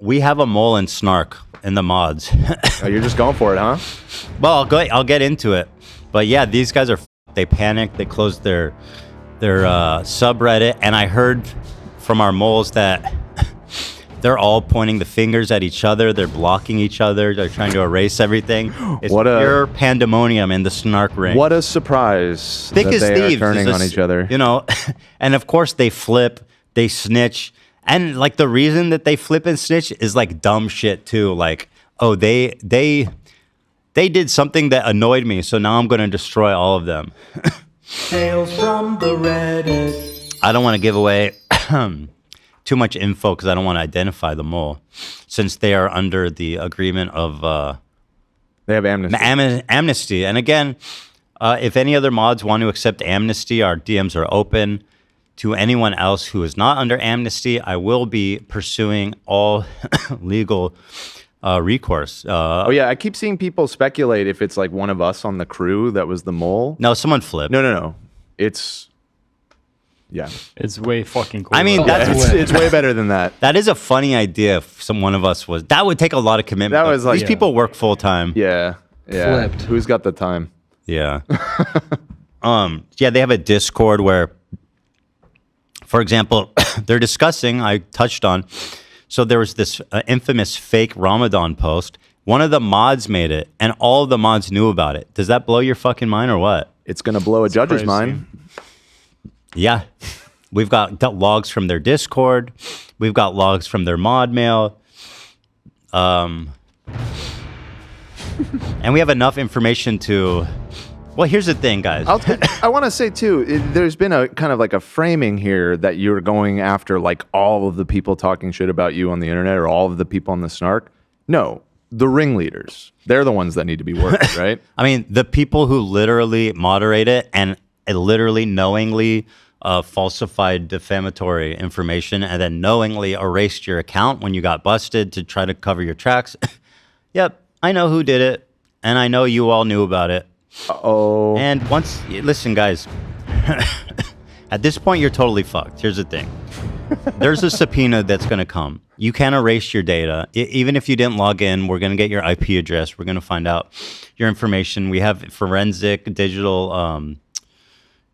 we have a mole in Snark in the mods. Oh, you're just going for it, huh? Well, I'll get into it. But yeah, these guys are they panicked. They closed their subreddit, and I heard from our moles that they're all pointing the fingers at each other. They're blocking each other. They're trying to erase everything. It's pure pandemonium in the Snark ring. What a surprise! Thick as thieves, are turning on each other. You know, and of course they flip, they snitch, and like the reason that they flip and snitch is like dumb shit too. Like, oh, they did something that annoyed me, so now I'm going to destroy all of them. Tales from the Reddit. I don't want to give away too much info because I don't want to identify the mole, since they are under the agreement of they have amnesty. Amnesty. And again, if any other mods want to accept amnesty, our DMs are open. To anyone else who is not under amnesty, I will be pursuing all legal recourse. Oh yeah, I keep seeing people speculate if it's like one of us on the crew that was the mole. No, someone flipped. No. It's way fucking cool. I mean, it's way better than that. That is a funny idea. If one of us was, that would take a lot of commitment. That was like these people work full time. Yeah. Flipped. Who's got the time? Yeah. Yeah, they have a Discord where, for example, they're discussing, I touched on, so there was this infamous fake Ramadan post. One of the mods made it, and all of the mods knew about it. Does that blow your fucking mind or what? It's going to blow a judge's crazy. mind. Yeah. We've got logs from their Discord. We've got logs from their mod mail. And we have enough information to... Well, here's the thing, guys. I want to say, too, there's been a kind of like a framing here that you're going after like all of the people talking shit about you on the internet or all of the people on the Snark. No, the ringleaders. They're the ones that need to be worked, right? I mean, the people who literally moderate it and literally knowingly falsified defamatory information and then knowingly erased your account when you got busted to try to cover your tracks. Yep, I know who did it, and I know you all knew about it. Uh-oh. And listen, guys, at this point, you're totally fucked. Here's the thing. There's a subpoena that's going to come. You can't erase your data. Even if you didn't log in, we're going to get your IP address. We're going to find out your information. We have forensic digital,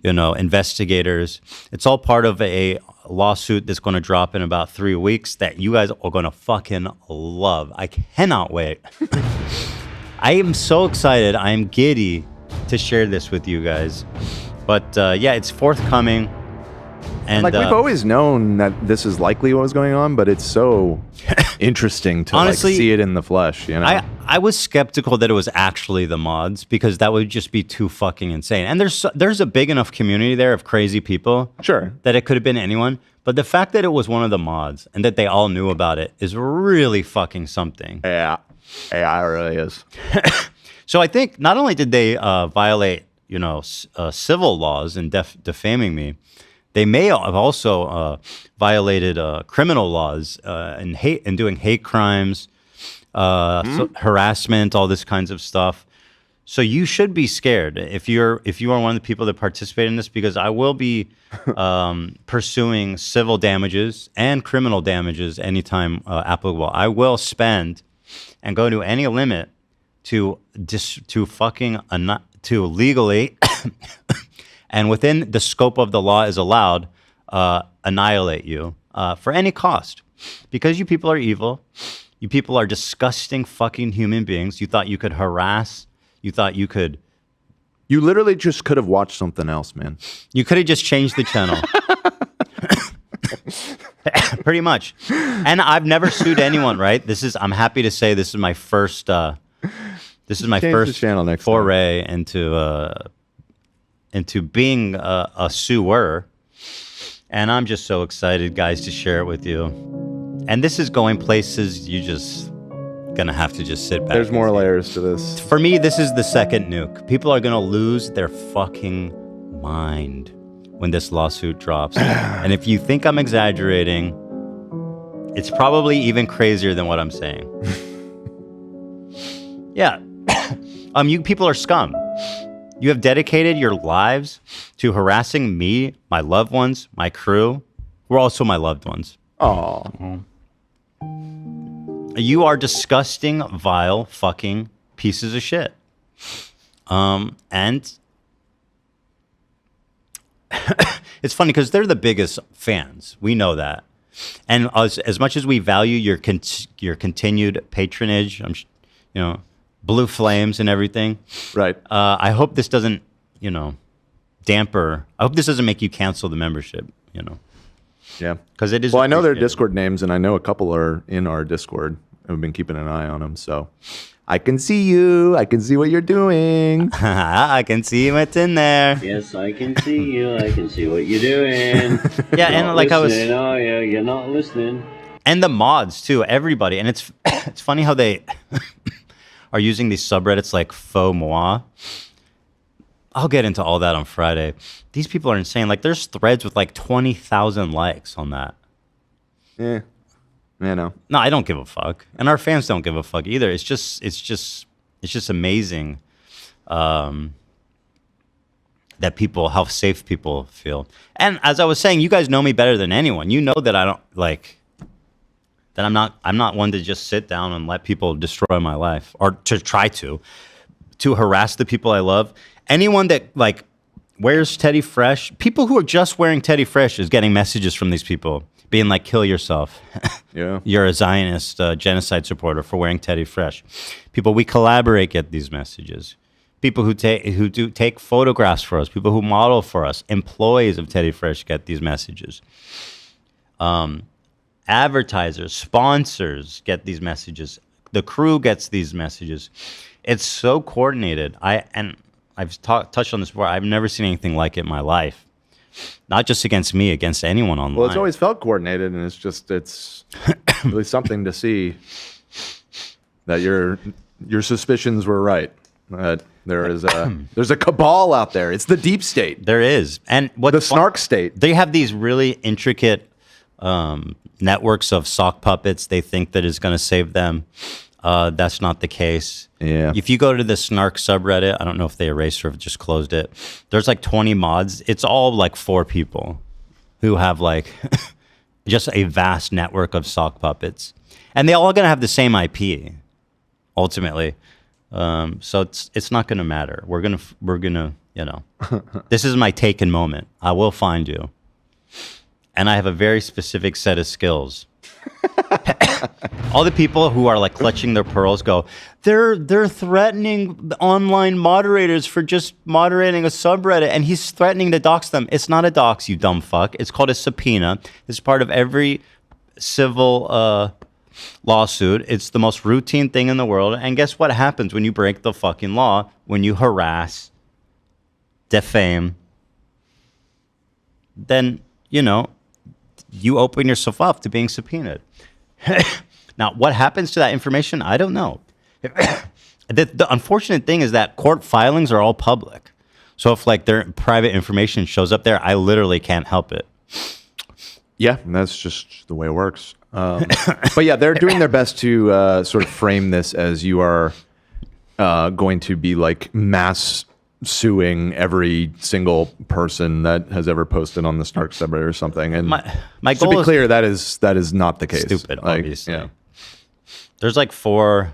investigators. It's all part of a lawsuit that's going to drop in about 3 weeks that you guys are going to fucking love. I cannot wait. I am so excited. I am giddy to share this with you guys. But yeah, it's forthcoming. And like we've always known that this is likely what was going on, but it's so interesting to honestly, like see it in the flesh. You know, I was skeptical that it was actually the mods because that would just be too fucking insane. And there's a big enough community there of crazy people, sure, that it could have been anyone. But the fact that it was one of the mods and that they all knew about it is really fucking something. Yeah, it really is. So I think not only did they violate, civil laws in defaming me, they may have also violated criminal laws and doing hate crimes, harassment, all this kinds of stuff. So you should be scared if you are one of the people that participate in this, because I will be pursuing civil damages and criminal damages anytime applicable. I will spend and go to any limit to legally and within the scope of the law is allowed, annihilate you for any cost. Because you people are evil. You people are disgusting fucking human beings. You thought you could harass. You thought you could... You literally just could have watched something else, man. You could have just changed the channel. Pretty much. And I've never sued anyone, right? I'm happy to say this is my first... foray into being a suer, and I'm just so excited, guys, to share it with you. And this is going places you just gonna have to just sit back. There's more layers to this. For me, this is the second nuke. People are gonna lose their fucking mind when this lawsuit drops. And if you think I'm exaggerating, it's probably even crazier than what I'm saying. Yeah. You people are scum. You have dedicated your lives to harassing me, my loved ones, my crew, who are also my loved ones. Oh. You are disgusting, vile, fucking pieces of shit. And it's funny because they're the biggest fans. We know that. And as much as we value your continued patronage, blue flames and everything. Right. I hope this doesn't, damper. I hope this doesn't make you cancel the membership, Yeah. Because it is. Well, I know their Discord names, and I know a couple are in our Discord. I've been keeping an eye on them, so I can see you. I can see what you're doing. I can see what's in there. Yes, I can see you. I can see what you're doing. Yeah, and like listening. Oh, yeah, you're not listening. And the mods too, everybody. And it's funny how they are using these subreddits like faux moi. I'll get into all that on Friday. These people are insane. Like there's threads with like 20,000 likes on that. Yeah. No, I don't give a fuck, and our fans don't give a fuck either. It's just amazing that how safe people feel. And as I was saying, you guys know me better than anyone. You know that I don't like that. I'm not one to just sit down and let people destroy my life or to try to harass the people I love. Anyone that like wears Teddy Fresh, people who are just wearing Teddy Fresh is getting messages from these people. Being like, kill yourself. Yeah. You're a Zionist genocide supporter for wearing Teddy Fresh. People we collaborate get these messages. People who take photographs for us. People who model for us. Employees of Teddy Fresh get these messages. Advertisers, sponsors get these messages. The crew gets these messages. It's so coordinated. I've touched on this before. I've never seen anything like it in my life. Not just against me, against anyone online. Well, it's always felt coordinated, and it's really something to see that your suspicions were right. That there's a cabal out there. It's the deep state. There is, and the Snark state. They have these really intricate networks of sock puppets. They think that is going to save them. That's not the case. Yeah. If you go to the Snark subreddit, I don't know if they erased or if just closed it. There's like 20 mods. It's all like 4 people who have like just a vast network of sock puppets, and they all gonna have the same IP ultimately. So it's not gonna matter. We're gonna this is my taken moment. I will find you, and I have a very specific set of skills. All the people who are like clutching their pearls go, they're threatening the online moderators for just moderating a subreddit, and he's threatening to dox them. It's not a dox, you dumb fuck. It's called a subpoena. It's part of every civil lawsuit. It's the most routine thing in the world. And guess what happens when you break the fucking law? When you harass, defame, then, you open yourself up to being subpoenaed. Now, what happens to that information? I don't know. The unfortunate thing is that court filings are all public. So if like their private information shows up there, I literally can't help it. Yeah, and that's just the way it works. But yeah, they're doing their best to sort of frame this as you are going to be like mass suing every single person that has ever posted on the Snark subreddit or something. And my to goal be clear, that is not the case. Stupid, obviously. Yeah. There's like 4.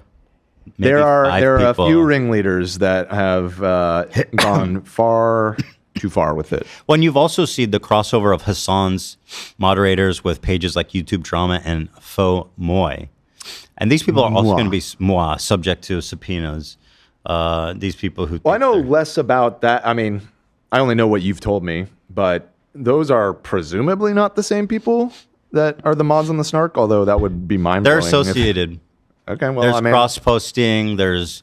There are a people. few ringleaders that have gone far too far with it. Well, and you've also seen the crossover of Hassan's moderators with pages like YouTube Drama and Faux Moi. And these people are also going to be subject to subpoenas. These people who... Well, I know less about that. I mean, I only know what you've told me, but those are presumably not the same people that are the mods on the Snark, although that would be mind-blowing. They're associated. Okay, well, there's cross-posting, there's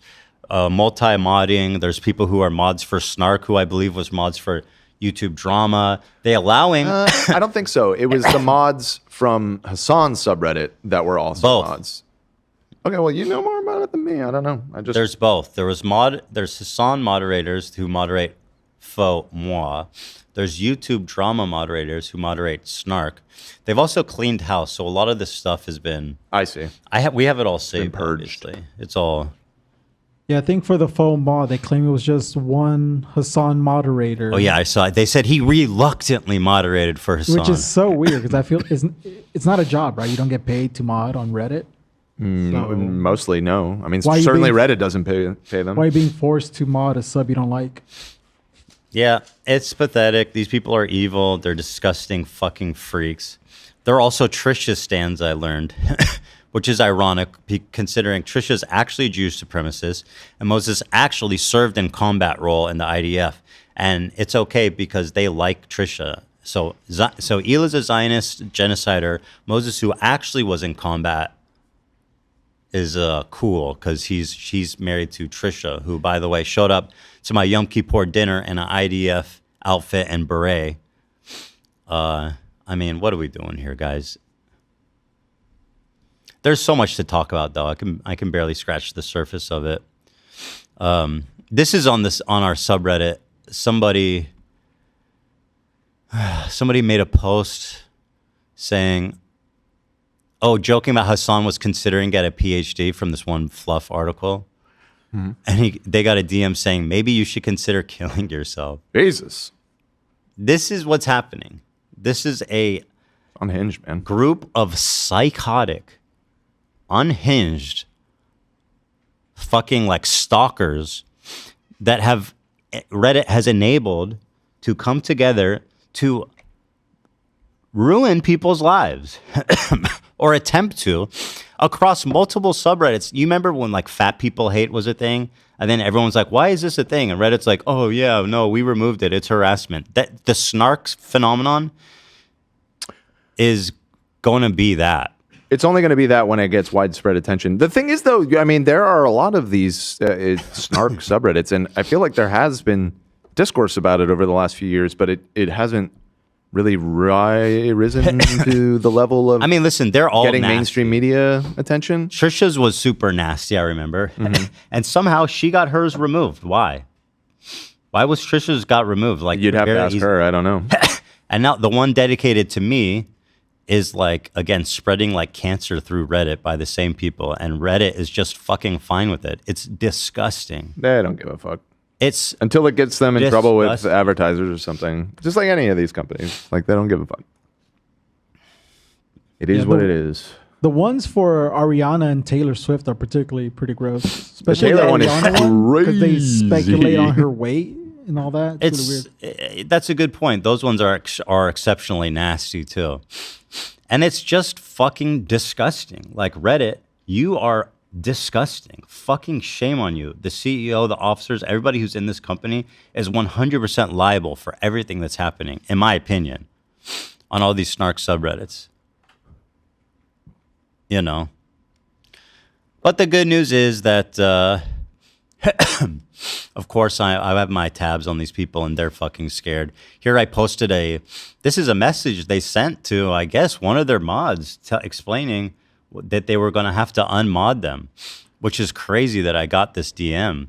multi-modding, there's people who are mods for Snark, who I believe was mods for YouTube Drama. They allowing... I don't think so. It was the mods from Hassan's subreddit that were also mods. Okay, well, you know more about it than me. I don't know. There's both. There's Hassan moderators who moderate Faux Moi. There's YouTube Drama moderators who moderate Snark. They've also cleaned house, so a lot of this stuff has been... I see. We have it all saved, purged. obviously. It's all... Yeah, I think for the faux mod, they claim it was just one Hassan moderator. Oh, yeah, I saw it. They said he reluctantly moderated for Hassan. Which is so weird, because I feel it's not a job, right? You don't get paid to mod on Reddit. Mostly no. I mean, Why are you certainly being- Reddit doesn't pay them. Why are you being forced to mod a sub you don't like? Yeah, it's pathetic. These people are evil. They're disgusting fucking freaks. They're also Trisha stans, I learned, which is ironic considering Trisha's actually a Jewish supremacist and Moses actually served in combat role in the IDF. And it's okay because they like Trisha. So Ela's a Zionist genocider. Moses, who actually was in combat, is cool because she's married to Trisha, who, by the way, showed up to my Yom Kippur dinner in an IDF outfit and beret. I mean, what are we doing here, guys? There's so much to talk about, though. I can barely scratch the surface of it. This is on our subreddit. Somebody made a post saying, joking about Hassan was considering getting a PhD from this one fluff article. Mm-hmm. And they got a DM saying, maybe you should consider killing yourself. Jesus. This is what's happening. This is a unhinged, man. Group of psychotic, unhinged, fucking like stalkers that Reddit has enabled to come together to ruin people's lives or attempt to across multiple subreddits. You remember when like fat people hate was a thing? And then everyone's like, why is this a thing? And Reddit's like, oh yeah, no, we removed it. It's harassment. That the Snark phenomenon is going to be that. It's only going to be that when it gets widespread attention. The thing is, though, I mean, there are a lot of these Snark subreddits, and I feel like there has been discourse about it over the last few years, but it hasn't really risen to the level of. I mean, listen, they're all getting nasty. Mainstream media attention. Trisha's was super nasty, I remember, and somehow she got hers removed. Why? Why was Trisha's got removed? Like you'd have to ask her. I don't know. And now the one dedicated to me is like, again, spreading like cancer through Reddit by the same people. And Reddit is just fucking fine with it. It's disgusting. They don't give a fuck. It's until it gets them in trouble with advertisers or something. Just like any of these companies. Like, they don't give a fuck. It is what it is. The ones for Ariana and Taylor Swift are particularly pretty gross. Especially the Taylor the one is Ariana one, because they crazy. speculate on her weight and all that. It's really weird. That's a good point. Those ones are exceptionally nasty too. And it's just fucking disgusting. Like Reddit, you are disgusting. Fucking shame on you. The CEO, the officers, everybody who's in this company is 100% liable for everything that's happening, in my opinion, on all these Snark subreddits. You know. But the good news is that, of course, I have my tabs on these people and they're fucking scared. Here I posted this is a message they sent to, I guess, one of their mods explaining that they were going to have to unmod them, which is crazy that I got this DM.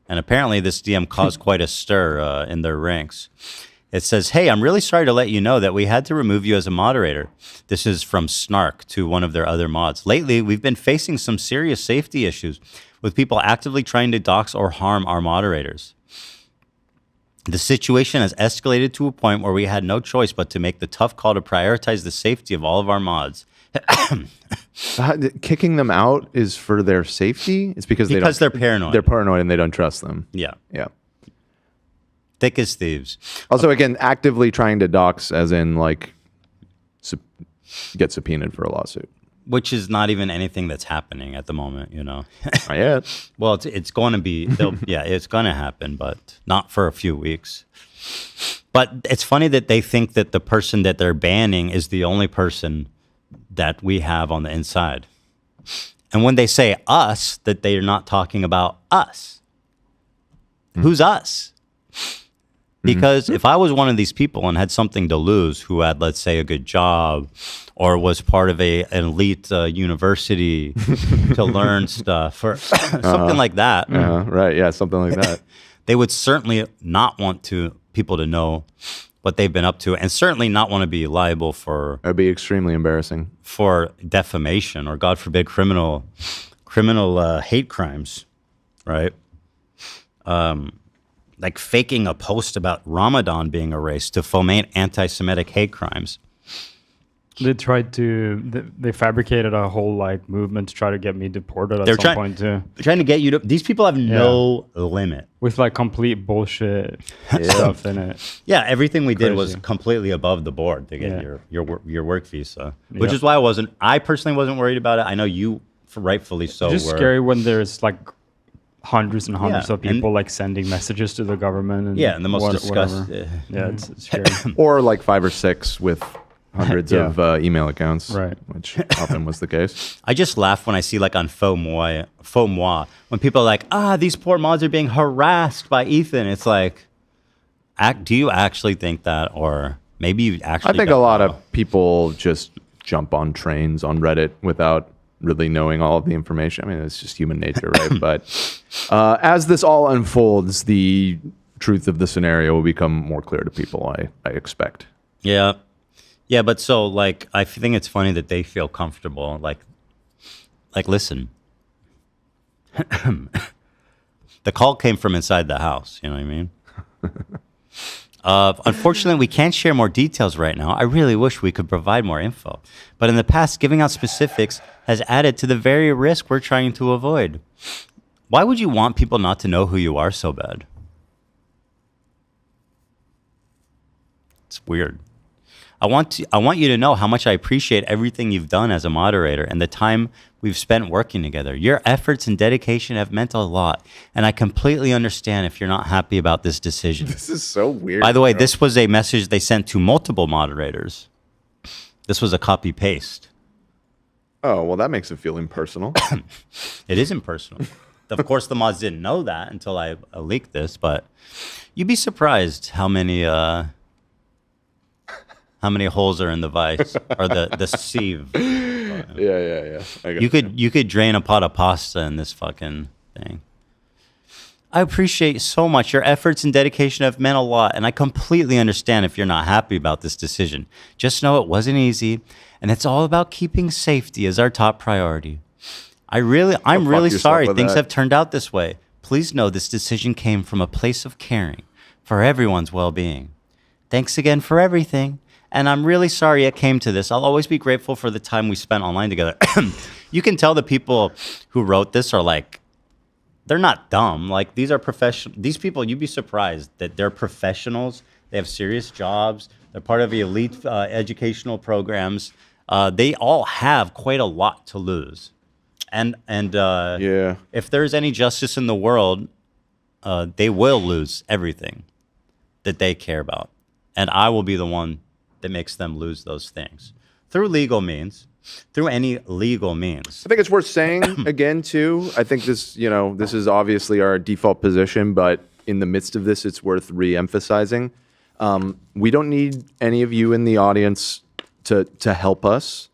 And apparently this DM caused quite a stir in their ranks. It says, hey, I'm really sorry to let you know that we had to remove you as a moderator. This is from Snark to one of their other mods. Lately, we've been facing some serious safety issues with people actively trying to dox or harm our moderators. The situation has escalated to a point where we had no choice but to make the tough call to prioritize the safety of all of our mods. Kicking them out is for their safety? It's because they're paranoid. They're paranoid and they don't trust them. Yeah. Yeah. Thick as thieves. Also, again, actively trying to dox, as in like get subpoenaed for a lawsuit. Which is not even anything that's happening at the moment, you know. Not yet. Well, it's going to be, it's going to happen, but not for a few weeks. But it's funny that they think that the person that they're banning is the only person that we have on the inside. And when they say us, that they're not talking about us. Who's us? Because if I was one of these people and had something to lose, who had, let's say, a good job or was part of an elite university to learn stuff or something like that. Right. Yeah. Something like that. They would certainly not want people to know what they've been up to, and certainly not want to be liable for. It would be extremely embarrassing. For defamation or, God forbid, criminal hate crimes, right? Like faking a post about Ramadan being erased to foment anti-Semitic hate crimes. They tried to. They fabricated a whole like movement to try to get me deported at some point too. They're trying to get you to. These people have no limit. With like complete bullshit stuff in it. Yeah, everything we did was Crazy. completely above the board to get your work visa, which is why I personally wasn't worried about it. I know you, rightfully so. It's just were. scary when there's like hundreds and hundreds Yeah, of people like sending messages to the government. And Yeah, and the most whatever. disgusting. Yeah, it's scary. Or like 5 or 6 with hundreds of email accounts, Right. which often was the case. I just laugh when I see like on faux moi, when people are like, these poor mods are being harassed by Ethan. It's like, do you actually think that, or maybe you actually? I think a lot of people just jump on trains on Reddit without really knowing all of the information. I mean, it's just human nature, right? But as this all unfolds, the truth of the scenario will become more clear to people, I expect. Yeah. Yeah, but so like I think it's funny that they feel comfortable. Like listen, the call came from inside the house. You know what I mean? Unfortunately, we can't share more details right now. I really wish we could provide more info, but in the past, giving out specifics has added to the very risk we're trying to avoid. Why would you want people not to know who you are so bad? It's weird. I want you to know how much I appreciate everything you've done as a moderator and the time we've spent working together. Your efforts and dedication have meant a lot, and I completely understand if you're not happy about this decision. This is so weird. By the way, this was a message they sent to multiple moderators. This was a copy paste. Oh, well, that makes it feel impersonal. It is impersonal. Of course, the mods didn't know that until I leaked this, but you'd be surprised how many holes are in the vice or the sieve. Yeah. You could drain a pot of pasta in this fucking thing. I appreciate so much. Your efforts and dedication have meant a lot, and I completely understand if you're not happy about this decision. Just know it wasn't easy, and it's all about keeping safety as our top priority. I'm really sorry things have turned out this way. Please know this decision came from a place of caring for everyone's well-being. Thanks again for everything. And I'm really sorry it came to this. I'll always be grateful for the time we spent online together. You can tell the people who wrote this are like, they're not dumb. Like, these are professional. These people, you'd be surprised that they're professionals. They have serious jobs. They're part of the elite educational programs. They all have quite a lot to lose. And if there's any justice in the world, they will lose everything that they care about. And I will be the one that makes them lose those things through legal means, through any legal means. I think it's worth saying again, too. I think this is obviously our default position, but in the midst of this, it's worth re-emphasizing. We don't need any of you in the audience to help us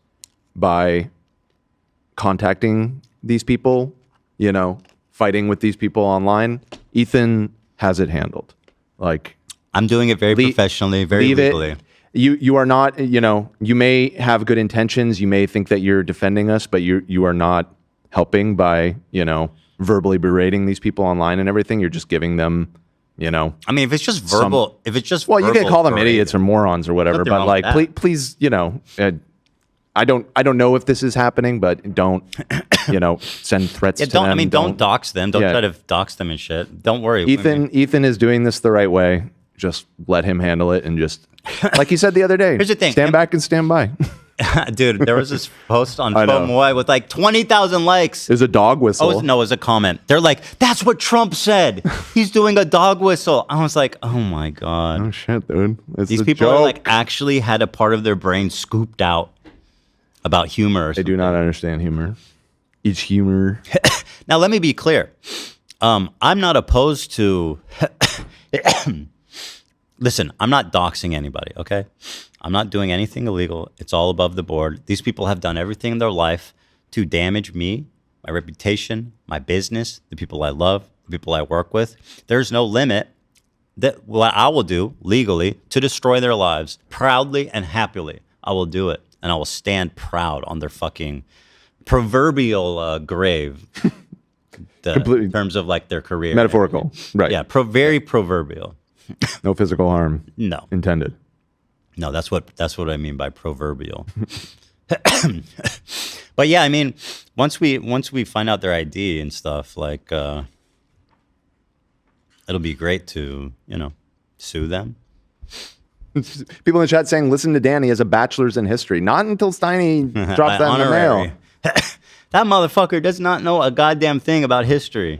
by contacting these people, fighting with these people online. Ethan has it handled. Like, I'm doing it very professionally, very legally. You are not, you may have good intentions. You may think that you're defending us, but you are not helping by, verbally berating these people online and everything. You're just giving them, I mean, if it's just verbal, well, you can call them idiots or morons or whatever, but like, please, I don't know if this is happening, but don't, send threats to them. I mean, don't dox them. Don't try to dox them and shit. Don't worry. Ethan is doing this the right way. Just let him handle it and just, like he said the other day, here's the thing. Stand back and stand by. Dude, there was this post on FOMOI with like 20,000 likes. There's a dog whistle. No, it was a comment. They're like, that's what Trump said. He's doing a dog whistle. I was like, oh my God. Oh shit, dude. These people are like actually had a part of their brain scooped out about humor. They do not understand humor. It's humor. Now, let me be clear. I'm not opposed to... Listen, I'm not doxing anybody, okay? I'm not doing anything illegal. It's all above the board. These people have done everything in their life to damage me, my reputation, my business, the people I love, the people I work with. There's no limit that what I will do legally to destroy their lives proudly and happily. I will do it, and I will stand proud on their fucking proverbial grave in terms of like their career. Metaphorical, right. Yeah, very proverbial. No physical harm No. intended. No, that's what I mean by proverbial. But yeah, I mean, once we find out their ID and stuff, like it'll be great to, sue them. People in the chat saying, listen to Danny as a bachelor's in history. Not until Steiny drops that in the mail. That motherfucker does not know a goddamn thing about history.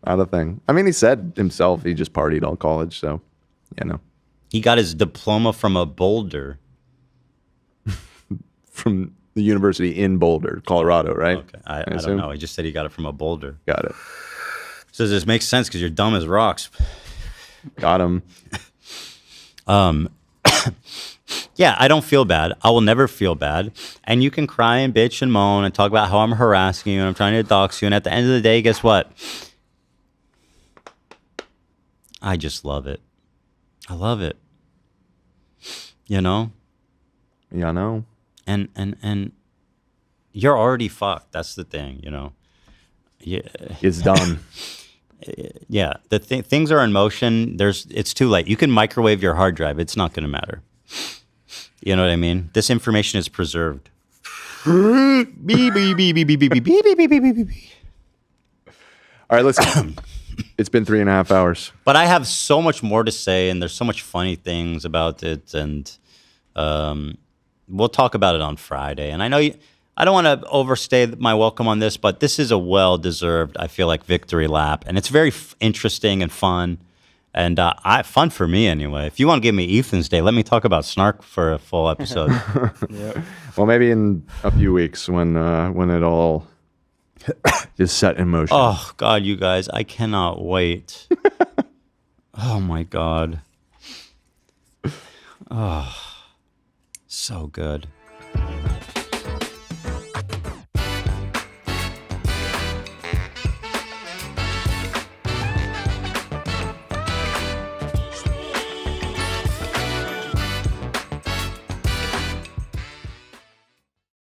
Not a thing. I mean, he said himself he just partied all college, so, He got his diploma from a Boulder. From the university in Boulder, Colorado, right? Okay, I don't know. He just said he got it from a Boulder. Got it. So this makes sense because you're dumb as rocks. Got him. Yeah, I don't feel bad. I will never feel bad. And you can cry and bitch and moan and talk about how I'm harassing you and I'm trying to dox you. And at the end of the day, guess what? I just love it. I love it. Yeah, I know. And you're already fucked. That's the thing, Yeah. It's done. Yeah, things are in motion. It's too late. You can microwave your hard drive. It's not going to matter. You know what I mean? This information is preserved. All right, listen. It's been 3.5 hours. But I have so much more to say, and there's so much funny things about it, and we'll talk about it on Friday. And I know I don't want to overstay my welcome on this, but this is a well-deserved, I feel like, victory lap, and it's very interesting and fun, and fun for me anyway. If you want to give me Ethan's Day, let me talk about Snark for a full episode. Yeah. Well, maybe in a few weeks when it all is set in motion. Oh God, you guys, I cannot wait. Oh my God. Oh, so good.